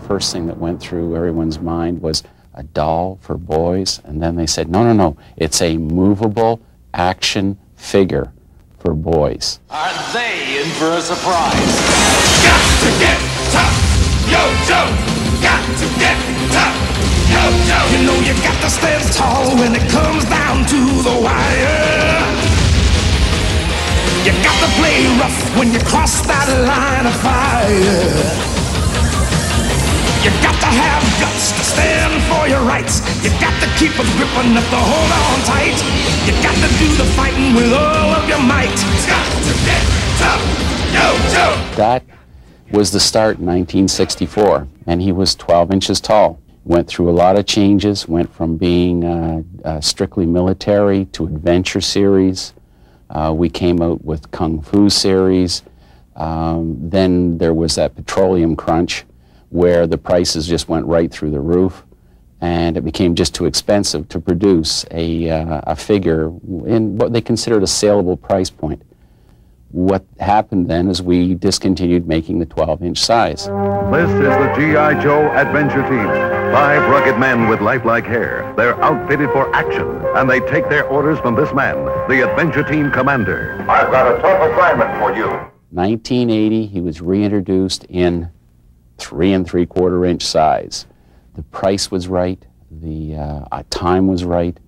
first thing that went through everyone's mind was a doll for boys, and then they said, no, no, no, it's a movable action figure for boys. Are they in for a surprise? Got to get tough, yo, Joe! Got to get tough, yo, Joe! You know you got to stand tall when it comes down to the wire. You got to play rough when you cross that line of fire. You got to have guts to stand for your rights. You got to keep a grip enough to hold on tight. You got to do the fighting with all of your might. Got to get tough, yo, Joe! That was the start in 1964, and he was 12 inches tall. Went through a lot of changes, went from being strictly military to adventure series. We came out with Kung Fu series. Then there was that petroleum crunch where the prices just went right through the roof, and it became just too expensive to produce a figure in what they considered a saleable price point. What happened then is we discontinued making the 12-inch size. This is the G.I. Joe Adventure Team. 5 rugged men with lifelike hair. They're outfitted for action, and they take their orders from this man, the Adventure Team commander. I've got a tough assignment for you. 1980, he was reintroduced in 3 3/4 inch size. The price was right, the time was right,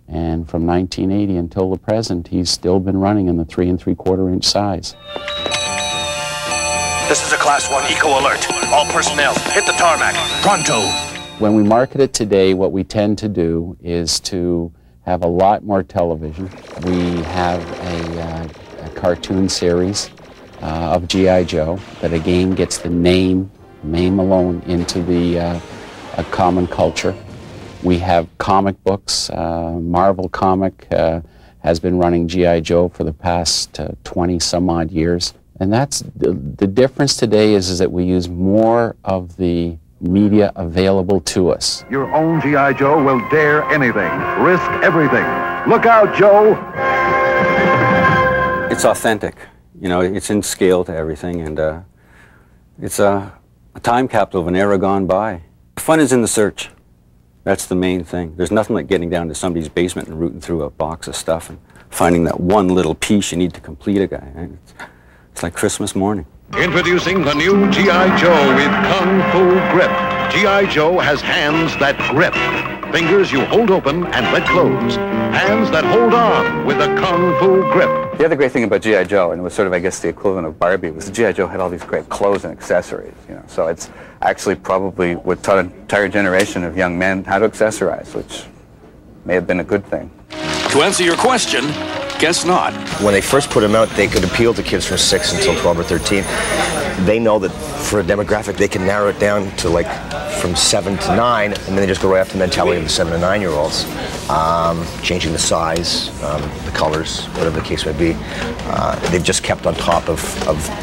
and from 1980 until the present, he's still been running in the 3 3/4 inch size. This is a Class 1 Eco Alert. All personnel, hit the tarmac. Pronto. When we market it today, what we tend to do is to have a lot more television. We have a cartoon series of G.I. Joe that again gets the name alone into the common culture. We have comic books. Marvel Comic has been running G.I. Joe for the past 20 some odd years. And that's the difference today is that we use more of the media available to us. Your own G.I. Joe will dare anything, risk everything. Look out, Joe! It's authentic. You know, it's in scale to everything, and it's a time capsule of an era gone by. The fun is in the search. That's the main thing. There's nothing like getting down to somebody's basement and rooting through a box of stuff and finding that one little piece you need to complete a guy. Right? It's like Christmas morning. Introducing the new G.I. Joe with Kung Fu Grip. G.I. Joe has hands that grip. Fingers you hold open and let close. Hands that hold on with a Kung Fu Grip. The other great thing about G.I. Joe, and it was sort of, I guess, the equivalent of Barbie, was G.I. Joe had all these great clothes and accessories, you know. So it's actually probably what taught an entire generation of young men how to accessorize, which may have been a good thing. To answer your question, guess not. When they first put them out, they could appeal to kids from 6 until 12 or 13. They know that for a demographic, they can narrow it down to like from 7 to 9, and then they just go right after the mentality of the 7 to 9-year-olds, changing the size, the colors, whatever the case may be. They've just kept on top of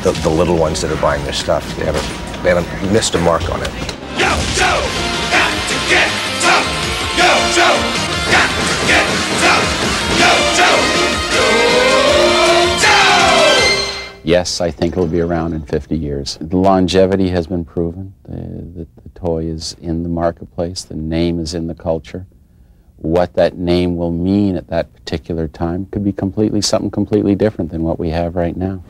the little ones that are buying their stuff. They haven't missed a mark on it. Yo, Joe! Got to get tough! Yo, Joe! Got to get tough! Yo, Joe! Yo, Joe! Yes, I think it'll be around in 50 years. The longevity has been proven. The toy is in the marketplace. The name is in the culture. What that name will mean at that particular time could be something completely different than what we have right now.